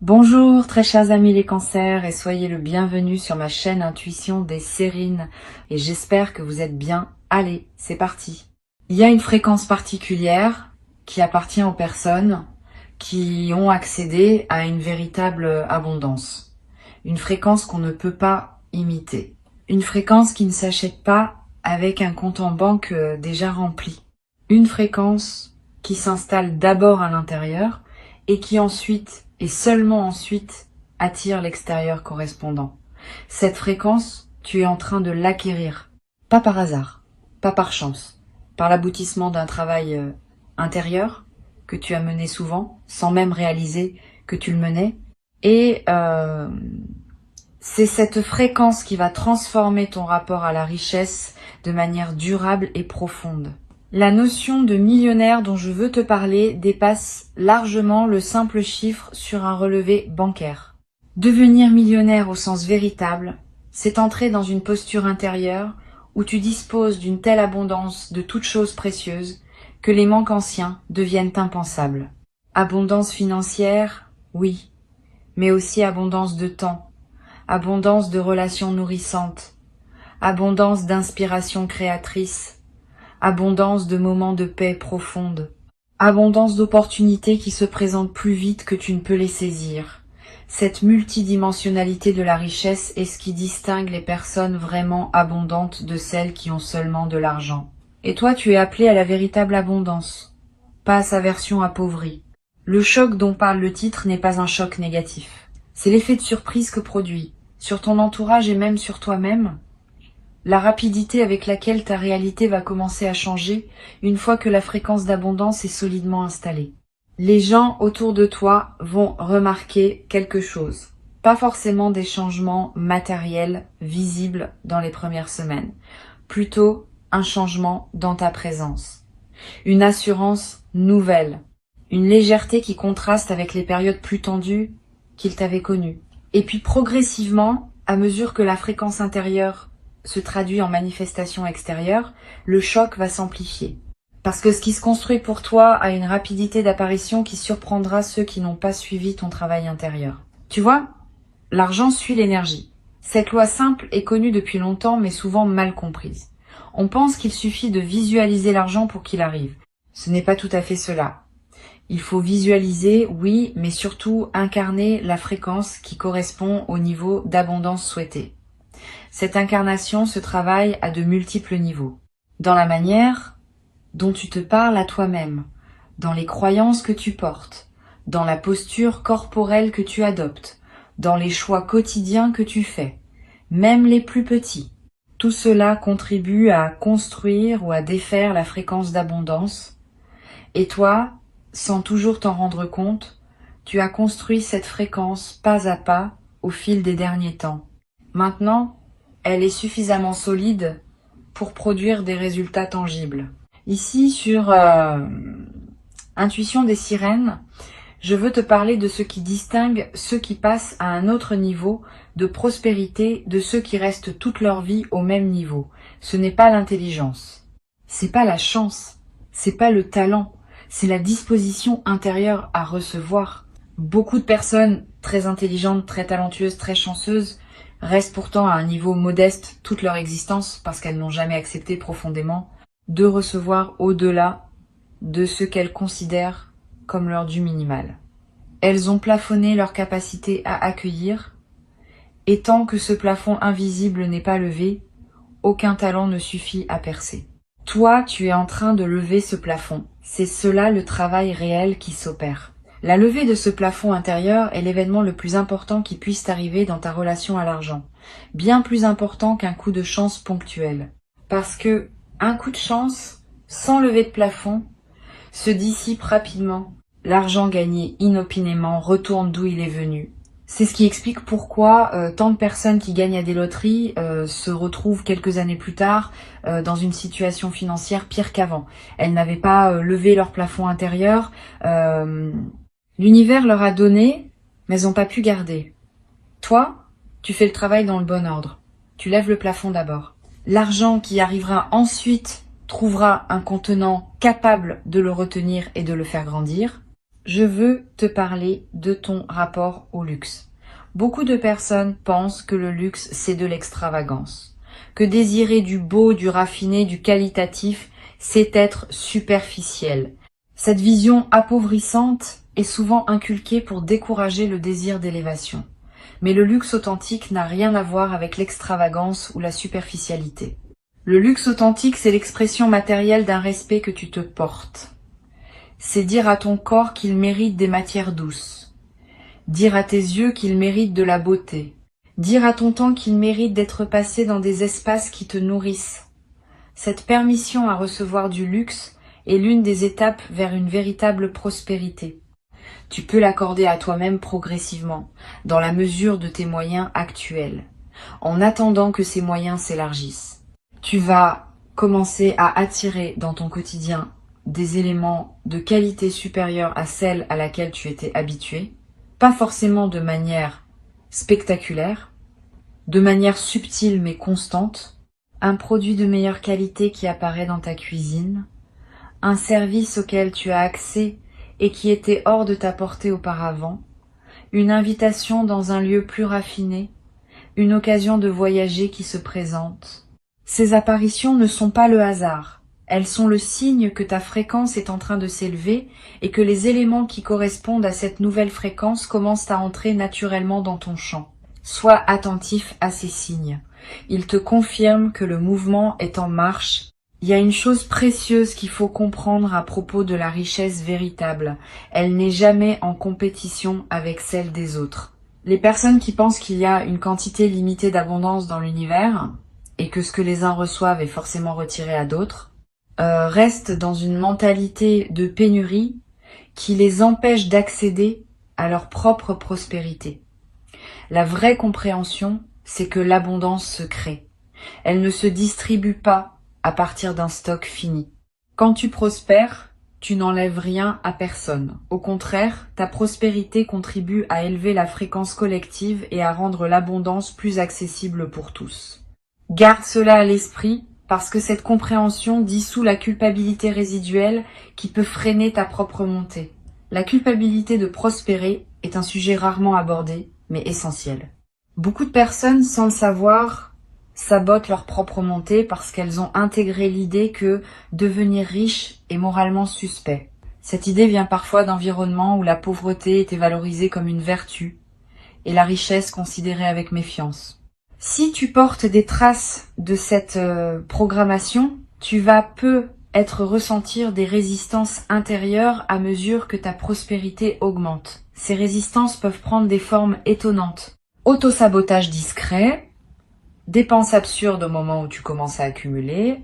Bonjour très chers amis les cancers et soyez le bienvenu sur ma chaîne Intuition des Sérines et j'espère que vous êtes bien. Allez, c'est parti. Il y a une fréquence particulière qui appartient aux personnes qui ont accédé à une véritable abondance. Une fréquence qu'on ne peut pas imiter. Une fréquence qui ne s'achète pas avec un compte en banque déjà rempli. Une fréquence qui s'installe d'abord à l'intérieur et qui ensuite, et seulement ensuite, attire l'extérieur correspondant. Cette fréquence, tu es en train de l'acquérir. Pas par hasard, pas par chance, par l'aboutissement d'un travail intérieur que tu as mené souvent, sans même réaliser que tu le menais. Et c'est cette fréquence qui va transformer ton rapport à la richesse de manière durable et profonde. La notion de millionnaire dont je veux te parler dépasse largement le simple chiffre sur un relevé bancaire. Devenir millionnaire au sens véritable, c'est entrer dans une posture intérieure où tu disposes d'une telle abondance de toutes choses précieuses que les manques anciens deviennent impensables. Abondance financière, oui, mais aussi abondance de temps, abondance de relations nourrissantes, abondance d'inspiration créatrice, abondance de moments de paix profonde, abondance d'opportunités qui se présentent plus vite que tu ne peux les saisir. Cette multidimensionnalité de la richesse est ce qui distingue les personnes vraiment abondantes de celles qui ont seulement de l'argent. Et toi, tu es appelé à la véritable abondance, pas à sa version appauvrie. Le choc dont parle le titre n'est pas un choc négatif. C'est l'effet de surprise que produit, sur ton entourage et même sur toi-même, la rapidité avec laquelle ta réalité va commencer à changer une fois que la fréquence d'abondance est solidement installée. Les gens autour de toi vont remarquer quelque chose. Pas forcément des changements matériels visibles dans les premières semaines. Plutôt un changement dans ta présence. Une assurance nouvelle. Une légèreté qui contraste avec les périodes plus tendues qu'ils t'avaient connues. Et puis progressivement, à mesure que la fréquence intérieure se traduit en manifestation extérieure, le choc va s'amplifier. Parce que ce qui se construit pour toi a une rapidité d'apparition qui surprendra ceux qui n'ont pas suivi ton travail intérieur. Tu vois, l'argent suit l'énergie. Cette loi simple est connue depuis longtemps mais souvent mal comprise. On pense qu'il suffit de visualiser l'argent pour qu'il arrive. Ce n'est pas tout à fait cela. Il faut visualiser, oui, mais surtout incarner la fréquence qui correspond au niveau d'abondance souhaité. Cette incarnation se travaille à de multiples niveaux. Dans la manière dont tu te parles à toi-même, dans les croyances que tu portes, dans la posture corporelle que tu adoptes, dans les choix quotidiens que tu fais, même les plus petits. Tout cela contribue à construire ou à défaire la fréquence d'abondance. Et toi, sans toujours t'en rendre compte, tu as construit cette fréquence pas à pas au fil des derniers temps. Maintenant, elle est suffisamment solide pour produire des résultats tangibles. Ici, sur Intuition des Sirènes, je veux te parler de ce qui distingue ceux qui passent à un autre niveau de prospérité de ceux qui restent toute leur vie au même niveau. Ce n'est pas l'intelligence, c'est pas la chance, c'est pas le talent, c'est la disposition intérieure à recevoir. Beaucoup de personnes très intelligentes, très talentueuses, très chanceuses restent pourtant à un niveau modeste toute leur existence parce qu'elles n'ont jamais accepté profondément de recevoir au-delà de ce qu'elles considèrent comme leur dû minimal. Elles ont plafonné leur capacité à accueillir, et tant que ce plafond invisible n'est pas levé, aucun talent ne suffit à percer. Toi, tu es en train de lever ce plafond. C'est cela le travail réel qui s'opère. La levée de ce plafond intérieur est l'événement le plus important qui puisse t'arriver dans ta relation à l'argent. Bien plus important qu'un coup de chance ponctuel. Parce que un coup de chance, sans lever de plafond, se dissipe rapidement. L'argent gagné inopinément retourne d'où il est venu. C'est ce qui explique pourquoi tant de personnes qui gagnent à des loteries se retrouvent quelques années plus tard dans une situation financière pire qu'avant. Elles n'avaient pas levé leur plafond intérieur. L'univers leur a donné, mais elles n'ont pas pu garder. Toi, tu fais le travail dans le bon ordre. Tu lèves le plafond d'abord. L'argent qui arrivera ensuite trouvera un contenant capable de le retenir et de le faire grandir. je veux te parler de ton rapport au luxe. Beaucoup de personnes pensent que le luxe, c'est de l'extravagance, que désirer du beau, du raffiné, du qualitatif, c'est être superficiel. Cette vision appauvrissante est souvent inculquée pour décourager le désir d'élévation. Mais le luxe authentique n'a rien à voir avec l'extravagance ou la superficialité. Le luxe authentique, c'est l'expression matérielle d'un respect que tu te portes. C'est dire à ton corps qu'il mérite des matières douces. Dire à tes yeux qu'il mérite de la beauté. Dire à ton temps qu'il mérite d'être passé dans des espaces qui te nourrissent. Cette permission à recevoir du luxe est l'une des étapes vers une véritable prospérité. Tu peux l'accorder à toi-même progressivement, dans la mesure de tes moyens actuels, en attendant que ces moyens s'élargissent. Tu vas commencer à attirer dans ton quotidien des éléments de qualité supérieure à celle à laquelle tu étais habitué, pas forcément de manière spectaculaire, de manière subtile mais constante, un produit de meilleure qualité qui apparaît dans ta cuisine, un service auquel tu as accès et qui était hors de ta portée auparavant, une invitation dans un lieu plus raffiné, une occasion de voyager qui se présente. Ces apparitions ne sont pas le hasard, elles sont le signe que ta fréquence est en train de s'élever et que les éléments qui correspondent à cette nouvelle fréquence commencent à entrer naturellement dans ton champ. Sois attentif à ces signes. Ils te confirment que le mouvement est en marche. Il y a une chose précieuse qu'il faut comprendre à propos de la richesse véritable. Elle n'est jamais en compétition avec celle des autres. Les personnes qui pensent qu'il y a une quantité limitée d'abondance dans l'univers et que ce que les uns reçoivent est forcément retiré à d'autres, restent dans une mentalité de pénurie qui les empêche d'accéder à leur propre prospérité. La vraie compréhension, c'est que l'abondance se crée. Elle ne se distribue pas à partir d'un stock fini. Quand tu prospères, tu n'enlèves rien à personne. Au contraire, ta prospérité contribue à élever la fréquence collective et à rendre l'abondance plus accessible pour tous. Garde cela à l'esprit, parce que cette compréhension dissout la culpabilité résiduelle qui peut freiner ta propre montée. La culpabilité de prospérer est un sujet rarement abordé, mais essentiel. Beaucoup de personnes, sans le savoir, sabotent leur propre montée parce qu'elles ont intégré l'idée que devenir riche est moralement suspect. Cette idée vient parfois d'environnements où la pauvreté était valorisée comme une vertu et la richesse considérée avec méfiance. Si tu portes des traces de cette programmation, tu vas peu ressentir des résistances intérieures à mesure que ta prospérité augmente. Ces résistances peuvent prendre des formes étonnantes. Autosabotage discret, dépenses absurdes au moment où tu commences à accumuler,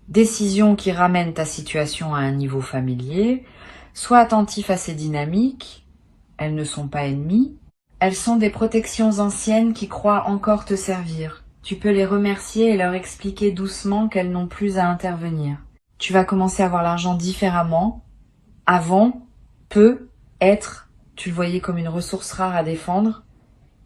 décisions qui ramènent ta situation à un niveau familier, sois attentif à ces dynamiques, elles ne sont pas ennemies. Elles sont des protections anciennes qui croient encore te servir. Tu peux les remercier et leur expliquer doucement qu'elles n'ont plus à intervenir. Tu vas commencer à voir l'argent différemment. Avant, être, tu le voyais comme une ressource rare à défendre.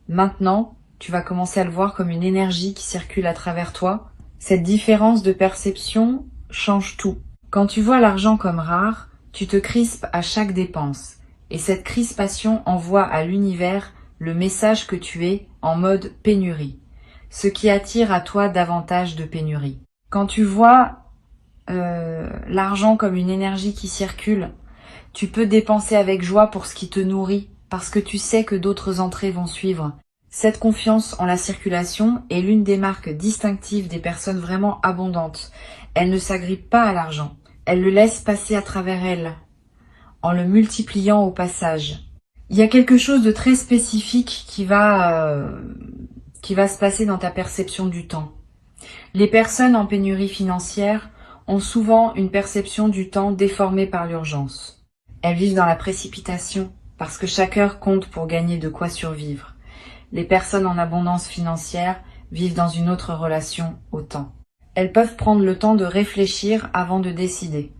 Maintenant, tu vas commencer à le voir comme une énergie qui circule à travers toi. Cette différence de perception change tout. Quand tu vois l'argent comme rare, tu te crispes à chaque dépense. Et cette crispation envoie à l'univers le message que tu es en mode pénurie, ce qui attire à toi davantage de pénurie. Quand tu vois l'argent comme une énergie qui circule, tu peux dépenser avec joie pour ce qui te nourrit, parce que tu sais que d'autres entrées vont suivre. Cette confiance en la circulation est l'une des marques distinctives des personnes vraiment abondantes. Elles ne s'agrippent pas à l'argent, elles le laissent passer à travers elles, en le multipliant au passage. Il y a quelque chose de très spécifique qui va se passer dans ta perception du temps. Les personnes en pénurie financière ont souvent une perception du temps déformée par l'urgence. Elles vivent dans la précipitation parce que chaque heure compte pour gagner de quoi survivre. Les personnes en abondance financière vivent dans une autre relation au temps. Elles peuvent prendre le temps de réfléchir avant de décider.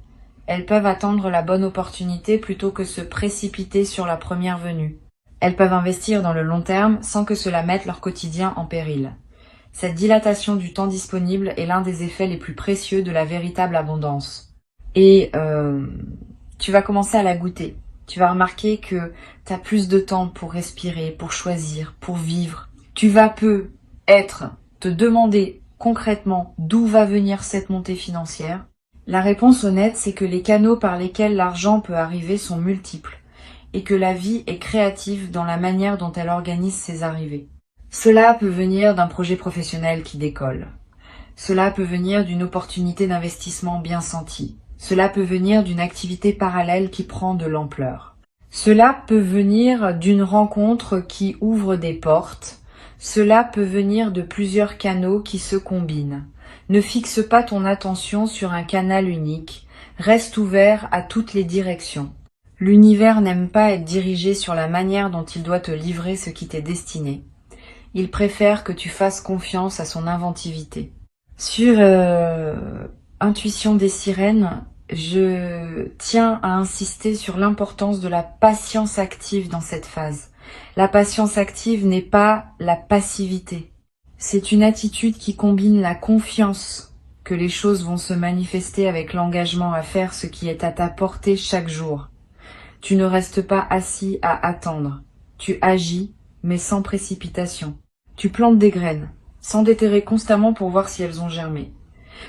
Elles peuvent attendre la bonne opportunité plutôt que se précipiter sur la première venue. Elles peuvent investir dans le long terme sans que cela mette leur quotidien en péril. Cette dilatation du temps disponible est l'un des effets les plus précieux de la véritable abondance. Et tu vas commencer à la goûter. Tu vas remarquer que tu as plus de temps pour respirer, pour choisir, pour vivre. Tu vas te demander concrètement d'où va venir cette montée financière. La réponse honnête, c'est que les canaux par lesquels l'argent peut arriver sont multiples et que la vie est créative dans la manière dont elle organise ses arrivées. Cela peut venir d'un projet professionnel qui décolle. Cela peut venir d'une opportunité d'investissement bien sentie. Cela peut venir d'une activité parallèle qui prend de l'ampleur. Cela peut venir d'une rencontre qui ouvre des portes. Cela peut venir de plusieurs canaux qui se combinent. Ne fixe pas ton attention sur un canal unique. Reste ouvert à toutes les directions. L'univers n'aime pas être dirigé sur la manière dont il doit te livrer ce qui t'est destiné. Il préfère que tu fasses confiance à son inventivité. Sur Intuition des sirènes, je tiens à insister sur l'importance de la patience active dans cette phase. La patience active n'est pas la passivité. C'est une attitude qui combine la confiance que les choses vont se manifester avec l'engagement à faire ce qui est à ta portée chaque jour. Tu ne restes pas assis à attendre. Tu agis, mais sans précipitation. Tu plantes des graines, sans déterrer constamment pour voir si elles ont germé.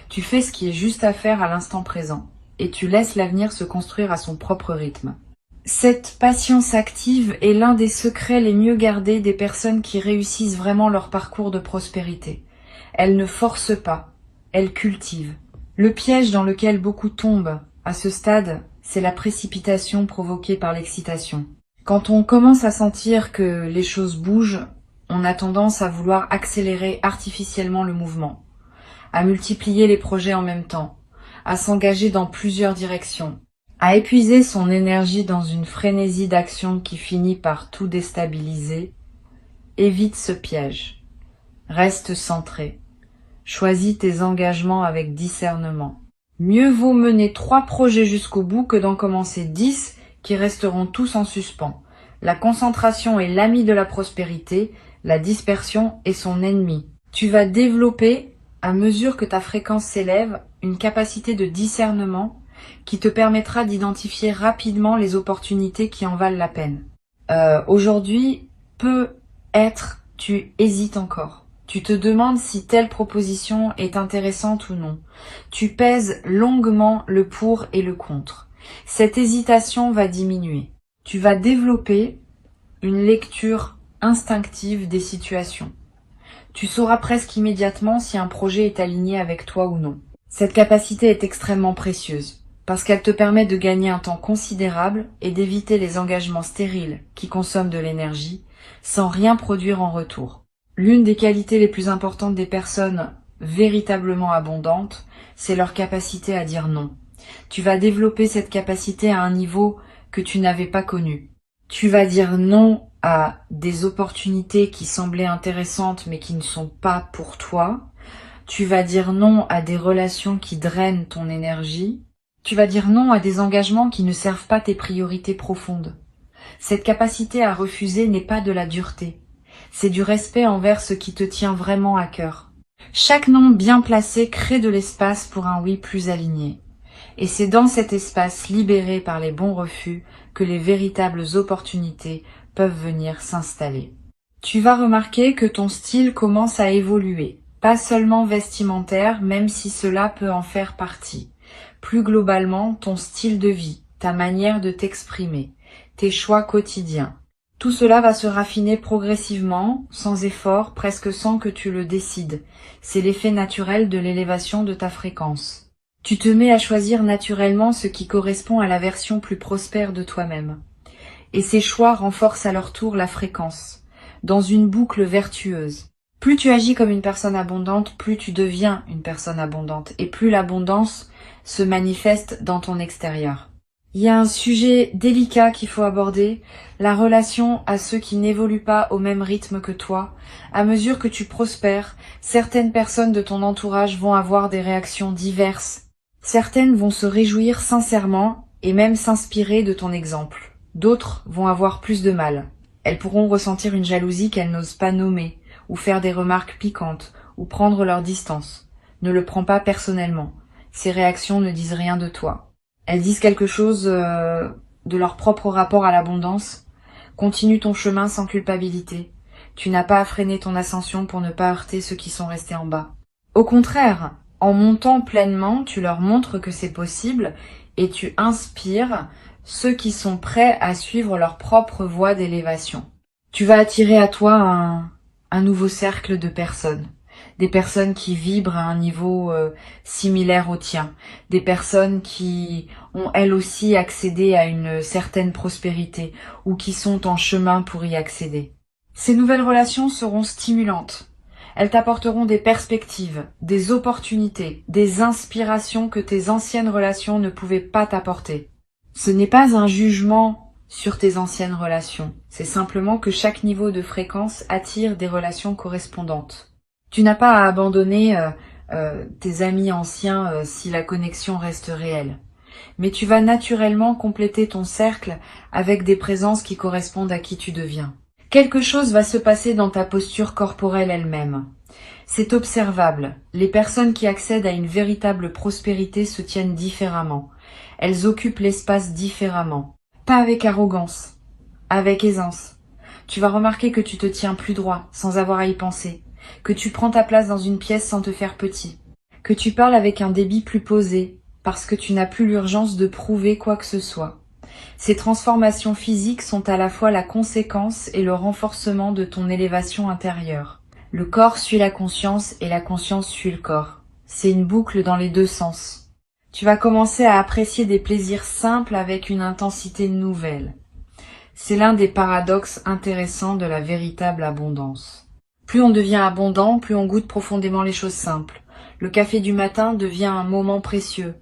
Tu fais ce qui est juste à faire à l'instant présent, et tu laisses l'avenir se construire à son propre rythme. Cette patience active est l'un des secrets les mieux gardés des personnes qui réussissent vraiment leur parcours de prospérité. Elles ne forcent pas, elles cultivent. Le piège dans lequel beaucoup tombent à ce stade, c'est la précipitation provoquée par l'excitation. Quand on commence à sentir que les choses bougent, on a tendance à vouloir accélérer artificiellement le mouvement, à multiplier les projets en même temps, à s'engager dans plusieurs directions, à épuiser son énergie dans une frénésie d'action qui finit par tout déstabiliser. Évite ce piège. Reste centré. Choisis tes engagements avec discernement. Mieux vaut mener 3 projets jusqu'au bout que d'en commencer 10 qui resteront tous en suspens. La concentration est l'ami de la prospérité, la dispersion est son ennemi. Tu vas développer, à mesure que ta fréquence s'élève, une capacité de discernement qui te permettra d'identifier rapidement les opportunités qui en valent la peine. Aujourd'hui, peut-être tu hésites encore. Tu te demandes si telle proposition est intéressante ou non. Tu pèses longuement le pour et le contre. Cette hésitation va diminuer. Tu vas développer une lecture instinctive des situations. Tu sauras presque immédiatement si un projet est aligné avec toi ou non. Cette capacité est extrêmement précieuse parce qu'elle te permet de gagner un temps considérable et d'éviter les engagements stériles qui consomment de l'énergie sans rien produire en retour. L'une des qualités les plus importantes des personnes véritablement abondantes, c'est leur capacité à dire non. Tu vas développer cette capacité à un niveau que tu n'avais pas connu. Tu vas dire non à des opportunités qui semblaient intéressantes mais qui ne sont pas pour toi. Tu vas dire non à des relations qui drainent ton énergie. Tu vas dire non à des engagements qui ne servent pas tes priorités profondes. Cette capacité à refuser n'est pas de la dureté. C'est du respect envers ce qui te tient vraiment à cœur. Chaque non bien placé crée de l'espace pour un oui plus aligné. Et c'est dans cet espace libéré par les bons refus que les véritables opportunités peuvent venir s'installer. Tu vas remarquer que ton style commence à évoluer, pas seulement vestimentaire, même si cela peut en faire partie. Plus globalement, ton style de vie, ta manière de t'exprimer, tes choix quotidiens. Tout cela va se raffiner progressivement, sans effort, presque sans que tu le décides. C'est l'effet naturel de l'élévation de ta fréquence. Tu te mets à choisir naturellement ce qui correspond à la version plus prospère de toi-même. Et ces choix renforcent à leur tour la fréquence, dans une boucle vertueuse. Plus tu agis comme une personne abondante, plus tu deviens une personne abondante, et plus l'abondance se manifeste dans ton extérieur. Il y a un sujet délicat qu'il faut aborder, la relation à ceux qui n'évoluent pas au même rythme que toi. À mesure que tu prospères, certaines personnes de ton entourage vont avoir des réactions diverses. Certaines vont se réjouir sincèrement et même s'inspirer de ton exemple. D'autres vont avoir plus de mal. Elles pourront ressentir une jalousie qu'elles n'osent pas nommer, ou faire des remarques piquantes, ou prendre leur distance. Ne le prends pas personnellement. Ces réactions ne disent rien de toi. Elles disent quelque chose de leur propre rapport à l'abondance, continue ton chemin sans culpabilité. Tu n'as pas à freiner ton ascension pour ne pas heurter ceux qui sont restés en bas. Au contraire, en montant pleinement, tu leur montres que c'est possible et tu inspires ceux qui sont prêts à suivre leur propre voie d'élévation. Tu vas attirer à toi un nouveau cercle de personnes. Des personnes qui vibrent à un niveau similaire au tien. Des personnes qui ont elles aussi accédé à une certaine prospérité ou qui sont en chemin pour y accéder. Ces nouvelles relations seront stimulantes. Elles t'apporteront des perspectives, des opportunités, des inspirations que tes anciennes relations ne pouvaient pas t'apporter. Ce n'est pas un jugement sur tes anciennes relations, c'est simplement que chaque niveau de fréquence attire des relations correspondantes. Tu n'as pas à abandonner tes amis anciens si la connexion reste réelle. Mais tu vas naturellement compléter ton cercle avec des présences qui correspondent à qui tu deviens. Quelque chose va se passer dans ta posture corporelle elle-même. C'est observable. Les personnes qui accèdent à une véritable prospérité se tiennent différemment. Elles occupent l'espace différemment. Pas avec arrogance, avec aisance. Tu vas remarquer que tu te tiens plus droit, sans avoir à y penser. Que tu prends ta place dans une pièce sans te faire petit. Que tu parles avec un débit plus posé, parce que tu n'as plus l'urgence de prouver quoi que ce soit. Ces transformations physiques sont à la fois la conséquence et le renforcement de ton élévation intérieure. Le corps suit la conscience et la conscience suit le corps. C'est une boucle dans les deux sens. Tu vas commencer à apprécier des plaisirs simples avec une intensité nouvelle. C'est l'un des paradoxes intéressants de la véritable abondance. Plus on devient abondant, plus on goûte profondément les choses simples. Le café du matin devient un moment précieux.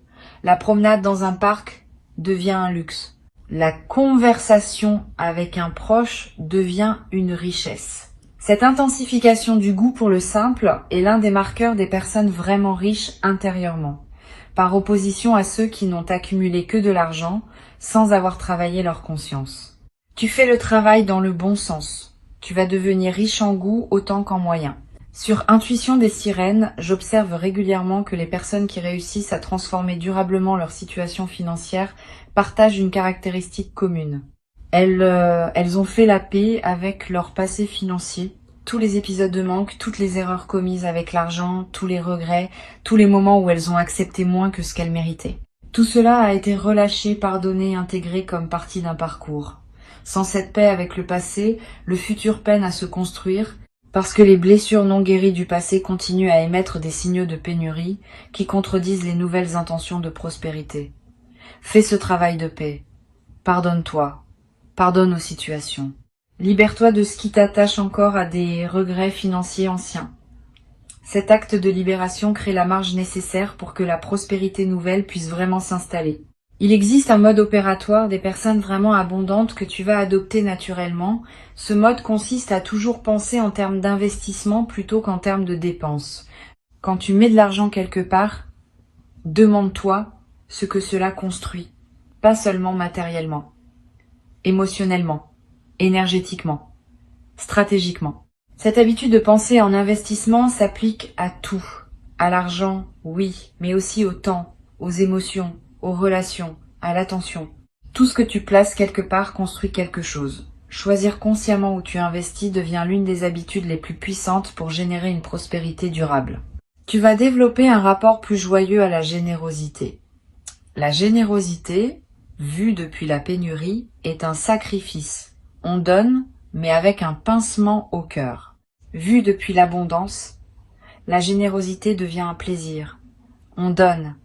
La promenade dans un parc devient un luxe. La conversation avec un proche devient une richesse. Cette intensification du goût pour le simple est l'un des marqueurs des personnes vraiment riches intérieurement, par opposition à ceux qui n'ont accumulé que de l'argent sans avoir travaillé leur conscience. Tu fais le travail dans le bon sens. Tu vas devenir riche en goût autant qu'en moyens. Sur Intuition des sirènes, j'observe régulièrement que les personnes qui réussissent à transformer durablement leur situation financière partagent une caractéristique commune. Elles ont fait la paix avec leur passé financier, tous les épisodes de manque, toutes les erreurs commises avec l'argent, tous les regrets, tous les moments où elles ont accepté moins que ce qu'elles méritaient. Tout cela a été relâché, pardonné, intégré comme partie d'un parcours. Sans cette paix avec le passé, le futur peine à se construire, parce que les blessures non guéries du passé continuent à émettre des signaux de pénurie qui contredisent les nouvelles intentions de prospérité. Fais ce travail de paix. Pardonne-toi. Pardonne aux situations. Libère-toi de ce qui t'attache encore à des regrets financiers anciens. Cet acte de libération crée la marge nécessaire pour que la prospérité nouvelle puisse vraiment s'installer. Il existe un mode opératoire des personnes vraiment abondantes que tu vas adopter naturellement. Ce mode consiste à toujours penser en termes d'investissement plutôt qu'en termes de dépenses. Quand tu mets de l'argent quelque part, demande-toi ce que cela construit, pas seulement matériellement, émotionnellement, énergétiquement, stratégiquement. Cette habitude de penser en investissement s'applique à tout. À l'argent, oui, mais aussi au temps, aux émotions, aux relations, à l'attention. Tout ce que tu places quelque part construit quelque chose. Choisir consciemment où tu investis devient l'une des habitudes les plus puissantes pour générer une prospérité durable. Tu vas développer un rapport plus joyeux à la générosité. La générosité, vue depuis la pénurie, est un sacrifice. On donne, mais avec un pincement au cœur. Vue depuis l'abondance, la générosité devient un plaisir. On donne,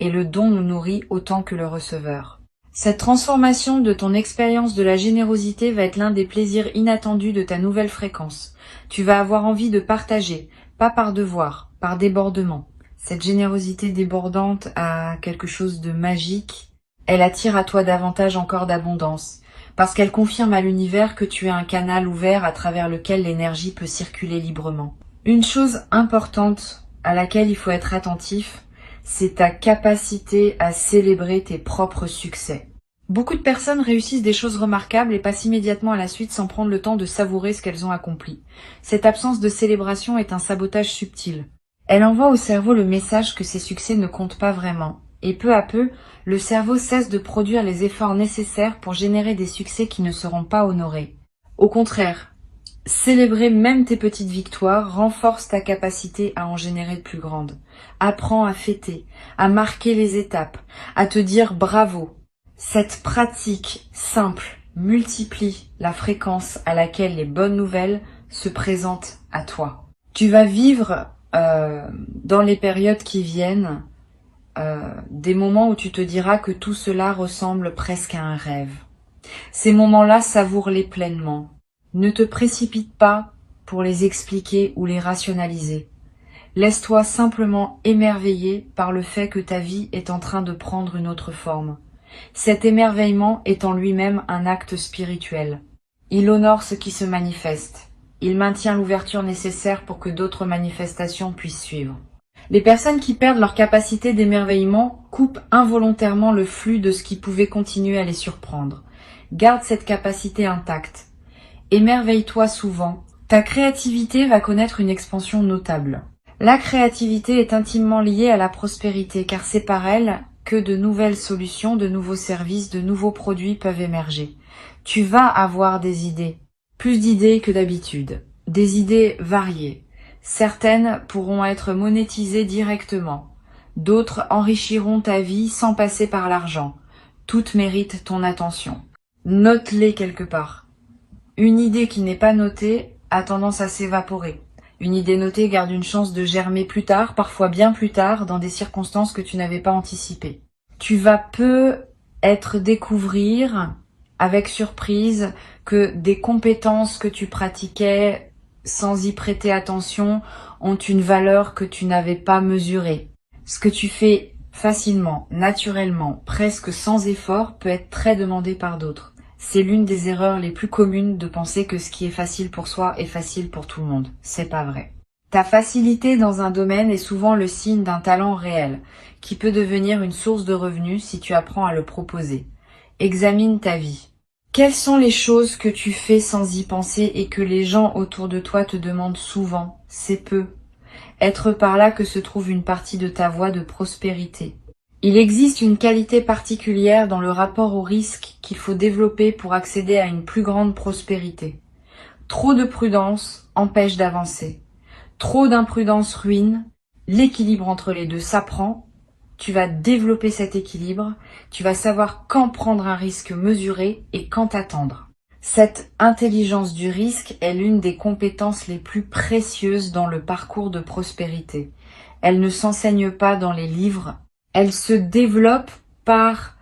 et le don nous nourrit autant que le receveur. Cette transformation de ton expérience de la générosité va être l'un des plaisirs inattendus de ta nouvelle fréquence. Tu vas avoir envie de partager, pas par devoir, par débordement. Cette générosité débordante a quelque chose de magique. Elle attire à toi davantage encore d'abondance, parce qu'elle confirme à l'univers que tu es un canal ouvert à travers lequel l'énergie peut circuler librement. Une chose importante à laquelle il faut être attentif, c'est ta capacité à célébrer tes propres succès. Beaucoup de personnes réussissent des choses remarquables et passent immédiatement à la suite sans prendre le temps de savourer ce qu'elles ont accompli. Cette absence de célébration est un sabotage subtil. Elle envoie au cerveau le message que ces succès ne comptent pas vraiment Et peu à peu, le cerveau cesse de produire les efforts nécessaires pour générer des succès qui ne seront pas honorés. Au contraire, célébrer même tes petites victoires renforce ta capacité à en générer de plus grandes. Apprends à fêter, à marquer les étapes, à te dire bravo. Cette pratique simple multiplie la fréquence à laquelle les bonnes nouvelles se présentent à toi. Tu vas vivre dans les périodes qui viennent des moments où tu te diras que tout cela ressemble presque à un rêve. Ces moments-là, savoure-les pleinement. Ne te précipite pas pour les expliquer ou les rationaliser. Laisse-toi simplement émerveiller par le fait que ta vie est en train de prendre une autre forme. Cet émerveillement est en lui-même un acte spirituel. Il honore ce qui se manifeste. Il maintient l'ouverture nécessaire pour que d'autres manifestations puissent suivre. Les personnes qui perdent leur capacité d'émerveillement coupent involontairement le flux de ce qui pouvait continuer à les surprendre. Garde cette capacité intacte. Émerveille-toi souvent. Ta créativité va connaître une expansion notable. La créativité est intimement liée à la prospérité car c'est par elle que de nouvelles solutions, de nouveaux services, de nouveaux produits peuvent émerger. Tu vas avoir des idées, plus d'idées que d'habitude, des idées variées. Certaines pourront être monétisées directement, d'autres enrichiront ta vie sans passer par l'argent. Toutes méritent ton attention. Note-les quelque part. Une idée qui n'est pas notée a tendance à s'évaporer. Une idée notée garde une chance de germer plus tard, parfois bien plus tard, dans des circonstances que tu n'avais pas anticipées. Tu vas peut-être découvrir, avec surprise, que des compétences que tu pratiquais sans y prêter attention ont une valeur que tu n'avais pas mesurée. Ce que tu fais facilement, naturellement, presque sans effort, peut être très demandé par d'autres. C'est l'une des erreurs les plus communes de penser que ce qui est facile pour soi est facile pour tout le monde. C'est pas vrai. Ta facilité dans un domaine est souvent le signe d'un talent réel, qui peut devenir une source de revenus si tu apprends à le proposer. Examine ta vie. Quelles sont les choses que tu fais sans y penser et que les gens autour de toi te demandent souvent? C'est peu. Être par là que se trouve une partie de ta voie de prospérité. Il existe une qualité particulière dans le rapport au risque qu'il faut développer pour accéder à une plus grande prospérité. Trop de prudence empêche d'avancer. Trop d'imprudence ruine. L'équilibre entre les deux s'apprend. Tu vas développer cet équilibre. Tu vas savoir quand prendre un risque mesuré et quand attendre. Cette intelligence du risque est l'une des compétences les plus précieuses dans le parcours de prospérité. Elle ne s'enseigne pas dans les livres. Elle se développe par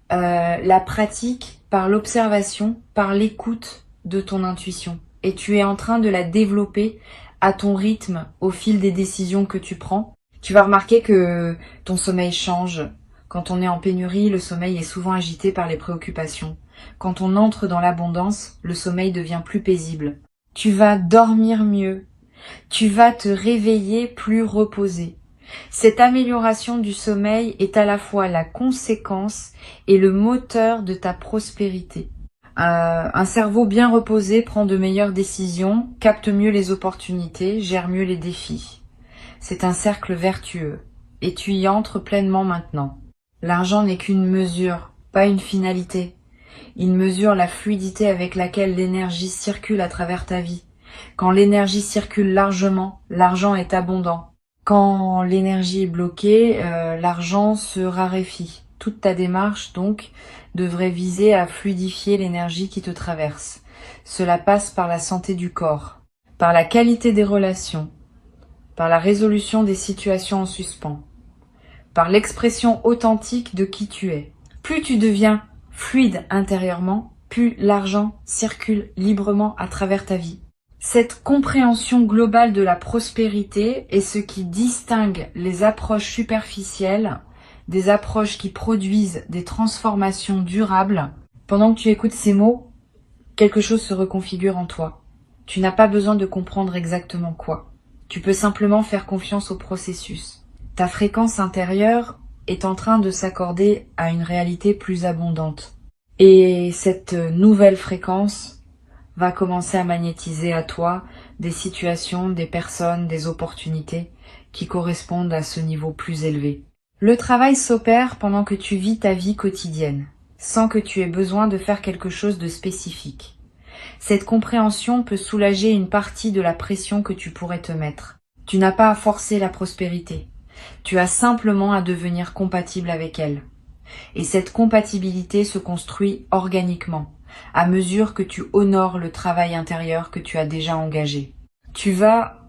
la pratique, par l'observation, par l'écoute de ton intuition. Et tu es en train de la développer à ton rythme au fil des décisions que tu prends. Tu vas remarquer que ton sommeil change. Quand on est en pénurie, le sommeil est souvent agité par les préoccupations. Quand on entre dans l'abondance, le sommeil devient plus paisible. Tu vas dormir mieux. Tu vas te réveiller plus reposé. Cette amélioration du sommeil est à la fois la conséquence et le moteur de ta prospérité. Un cerveau bien reposé prend de meilleures décisions, capte mieux les opportunités, gère mieux les défis. C'est un cercle vertueux, et tu y entres pleinement maintenant. L'argent n'est qu'une mesure, pas une finalité. Il mesure la fluidité avec laquelle l'énergie circule à travers ta vie. Quand l'énergie circule largement, l'argent est abondant. Quand l'énergie est bloquée, l'argent se raréfie. Toute ta démarche, donc, devrait viser à fluidifier l'énergie qui te traverse. Cela passe par la santé du corps, par la qualité des relations, par la résolution des situations en suspens, par l'expression authentique de qui tu es. Plus tu deviens fluide intérieurement, plus l'argent circule librement à travers ta vie. Cette compréhension globale de la prospérité est ce qui distingue les approches superficielles des approches qui produisent des transformations durables. Pendant que tu écoutes ces mots, quelque chose se reconfigure en toi. Tu n'as pas besoin de comprendre exactement quoi. Tu peux simplement faire confiance au processus. Ta fréquence intérieure est en train de s'accorder à une réalité plus abondante. Et cette nouvelle fréquence va commencer à magnétiser à toi des situations, des personnes, des opportunités qui correspondent à ce niveau plus élevé. Le travail s'opère pendant que tu vis ta vie quotidienne, sans que tu aies besoin de faire quelque chose de spécifique. Cette compréhension peut soulager une partie de la pression que tu pourrais te mettre. Tu n'as pas à forcer la prospérité. Tu as simplement à devenir compatible avec elle. Et cette compatibilité se construit organiquement, à mesure que tu honores le travail intérieur que tu as déjà engagé. Tu vas,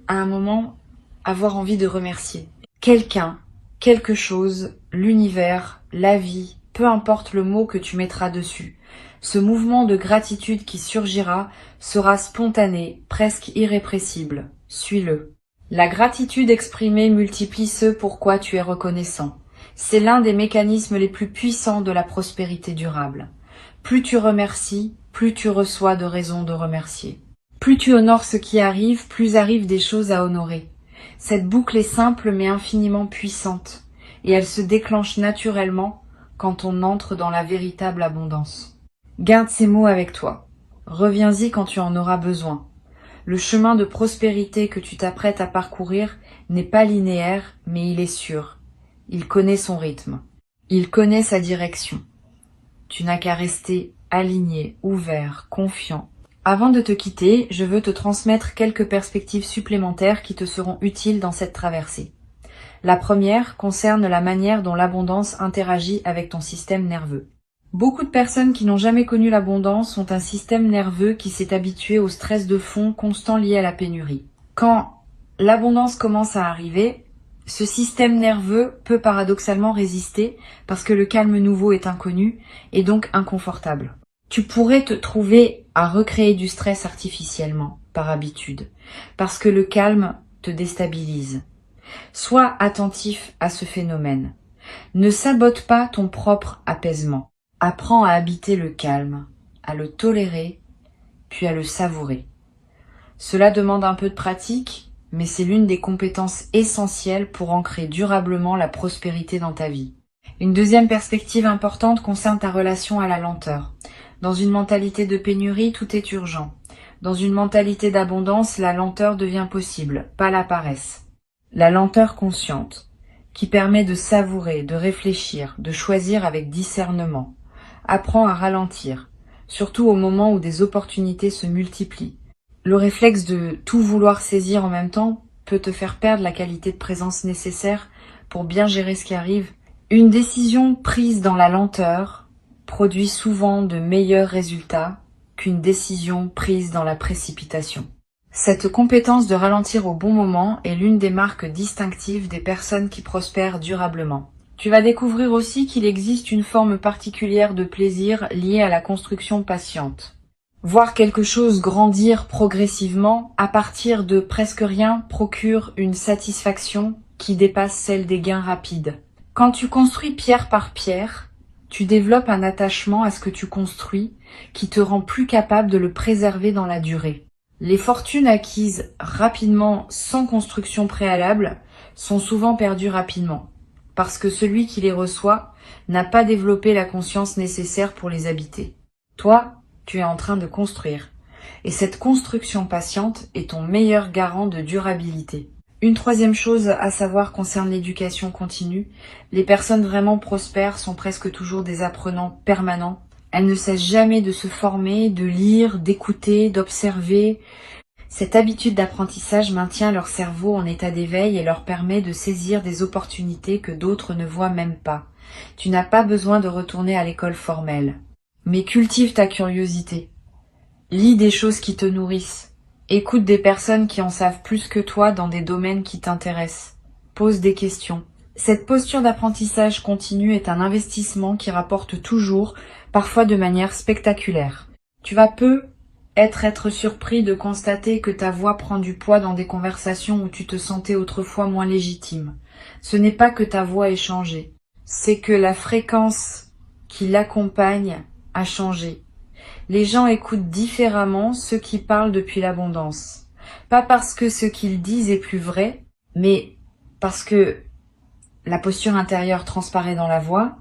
à un moment, avoir envie de remercier quelqu'un, quelque chose, l'univers, la vie, peu importe le mot que tu mettras dessus. Ce mouvement de gratitude qui surgira sera spontané, presque irrépressible. Suis-le. La gratitude exprimée multiplie ce pourquoi tu es reconnaissant. C'est l'un des mécanismes les plus puissants de la prospérité durable. Plus tu remercies, plus tu reçois de raisons de remercier. Plus tu honores ce qui arrive, plus arrivent des choses à honorer. Cette boucle est simple mais infiniment puissante, et elle se déclenche naturellement quand on entre dans la véritable abondance. Garde ces mots avec toi. Reviens-y quand tu en auras besoin. Le chemin de prospérité que tu t'apprêtes à parcourir n'est pas linéaire, mais il est sûr. Il connaît son rythme. Il connaît sa direction. Tu n'as qu'à rester aligné, ouvert, confiant. Avant de te quitter, je veux te transmettre quelques perspectives supplémentaires qui te seront utiles dans cette traversée. La première concerne la manière dont l'abondance interagit avec ton système nerveux. Beaucoup de personnes qui n'ont jamais connu l'abondance ont un système nerveux qui s'est habitué au stress de fond constant lié à la pénurie. Quand l'abondance commence à arriver, ce système nerveux peut paradoxalement résister parce que le calme nouveau est inconnu et donc inconfortable. Tu pourrais te trouver à recréer du stress artificiellement, par habitude, parce que le calme te déstabilise. Sois attentif à ce phénomène. Ne sabote pas ton propre apaisement. Apprends à habiter le calme, à le tolérer, puis à le savourer. Cela demande un peu de pratique, mais c'est l'une des compétences essentielles pour ancrer durablement la prospérité dans ta vie. Une deuxième perspective importante concerne ta relation à la lenteur. Dans une mentalité de pénurie, tout est urgent. Dans une mentalité d'abondance, la lenteur devient possible, pas la paresse. La lenteur consciente, qui permet de savourer, de réfléchir, de choisir avec discernement. Apprends à ralentir, surtout au moment où des opportunités se multiplient. Le réflexe de tout vouloir saisir en même temps peut te faire perdre la qualité de présence nécessaire pour bien gérer ce qui arrive. Une décision prise dans la lenteur produit souvent de meilleurs résultats qu'une décision prise dans la précipitation. Cette compétence de ralentir au bon moment est l'une des marques distinctives des personnes qui prospèrent durablement. Tu vas découvrir aussi qu'il existe une forme particulière de plaisir liée à la construction patiente. Voir quelque chose grandir progressivement à partir de presque rien procure une satisfaction qui dépasse celle des gains rapides. Quand tu construis pierre par pierre, tu développes un attachement à ce que tu construis qui te rend plus capable de le préserver dans la durée. Les fortunes acquises rapidement sans construction préalable sont souvent perdues rapidement, parce que celui qui les reçoit n'a pas développé la conscience nécessaire pour les habiter. Toi, tu es en train de construire, et cette construction patiente est ton meilleur garant de durabilité. Une troisième chose à savoir concerne l'éducation continue. Les personnes vraiment prospères sont presque toujours des apprenants permanents. Elles ne cessent jamais de se former, de lire, d'écouter, d'observer. Cette habitude d'apprentissage maintient leur cerveau en état d'éveil et leur permet de saisir des opportunités que d'autres ne voient même pas. Tu n'as pas besoin de retourner à l'école formelle. Mais cultive ta curiosité. Lis des choses qui te nourrissent. Écoute des personnes qui en savent plus que toi dans des domaines qui t'intéressent. Pose des questions. Cette posture d'apprentissage continu est un investissement qui rapporte toujours, parfois de manière spectaculaire. Tu vas peu être surpris de constater que ta voix prend du poids dans des conversations où tu te sentais autrefois moins légitime. Ce n'est pas que ta voix ait changé, c'est que la fréquence qui l'accompagne a changé. Les gens écoutent différemment ceux qui parlent depuis l'abondance. Pas parce que ce qu'ils disent est plus vrai, mais parce que la posture intérieure transparaît dans la voix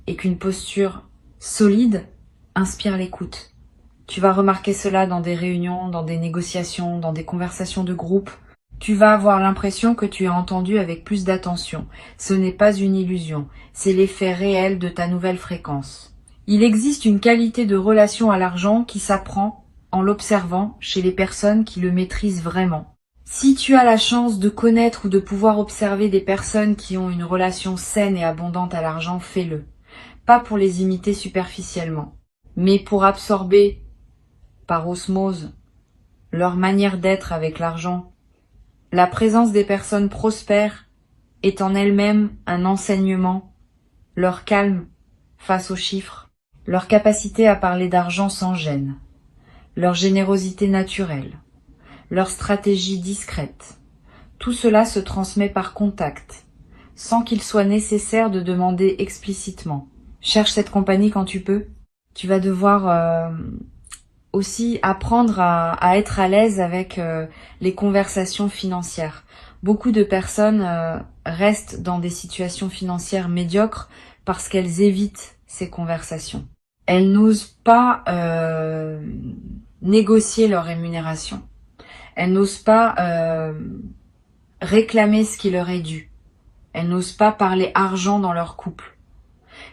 et qu'une posture solide inspire l'écoute. Tu vas remarquer cela dans des réunions, dans des négociations, dans des conversations de groupe. Tu vas avoir l'impression que tu as entendu avec plus d'attention. Ce n'est pas une illusion, c'est l'effet réel de ta nouvelle fréquence. Il existe une qualité de relation à l'argent qui s'apprend en l'observant chez les personnes qui le maîtrisent vraiment. Si tu as la chance de connaître ou de pouvoir observer des personnes qui ont une relation saine et abondante à l'argent, fais-le. Pas pour les imiter superficiellement, mais pour absorber par osmose leur manière d'être avec l'argent. La présence des personnes prospères est en elle-même un enseignement, leur calme face aux chiffres, leur capacité à parler d'argent sans gêne, leur générosité naturelle, leur stratégie discrète. Tout cela se transmet par contact, sans qu'il soit nécessaire de demander explicitement. Cherche cette compagnie quand tu peux. Tu vas devoir aussi apprendre à être à l'aise avec les conversations financières. Beaucoup de personnes restent dans des situations financières médiocres parce qu'elles évitent ces conversations. Elles n'osent pas négocier leur rémunération. Elles n'osent pas réclamer ce qui leur est dû. Elles n'osent pas parler argent dans leur couple.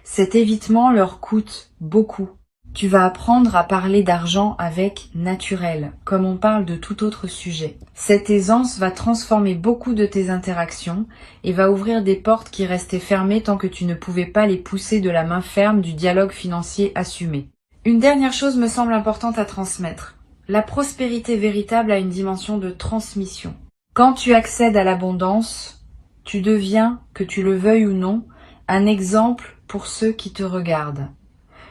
Cet évitement leur coûte beaucoup. Tu vas apprendre à parler d'argent avec naturel, comme on parle de tout autre sujet. Cette aisance va transformer beaucoup de tes interactions et va ouvrir des portes qui restaient fermées tant que tu ne pouvais pas les pousser de la main ferme du dialogue financier assumé. Une dernière chose me semble importante à transmettre. La prospérité véritable a une dimension de transmission. Quand tu accèdes à l'abondance, tu deviens, que tu le veuilles ou non, un exemple pour ceux qui te regardent.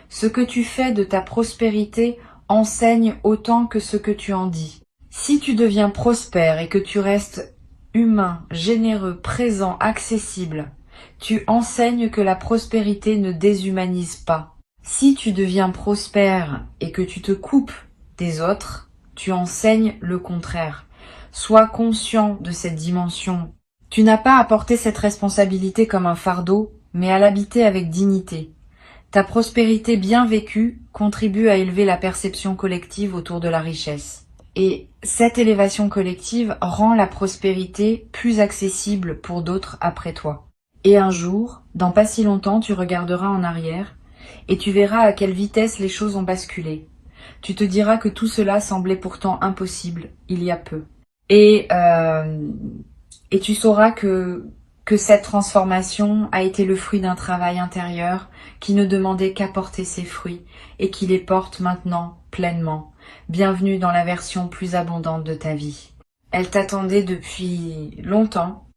Ce que tu fais de ta prospérité enseigne autant que ce que tu en dis. Si tu deviens prospère et que tu restes humain, généreux, présent, accessible, tu enseignes que la prospérité ne déshumanise pas. Si tu deviens prospère et que tu te coupes des autres, tu enseignes le contraire. Sois conscient de cette dimension. Tu n'as pas à porter cette responsabilité comme un fardeau, mais à l'habiter avec dignité. Ta prospérité bien vécue contribue à élever la perception collective autour de la richesse. Et cette élévation collective rend la prospérité plus accessible pour d'autres après toi. Et un jour, dans pas si longtemps, tu regarderas en arrière et tu verras à quelle vitesse les choses ont basculé. Tu te diras que tout cela semblait pourtant impossible il y a peu. Et tu sauras que cette transformation a été le fruit d'un travail intérieur qui ne demandait qu'à porter ses fruits et qui les porte maintenant pleinement. Bienvenue dans la version plus abondante de ta vie. Elle t'attendait depuis longtemps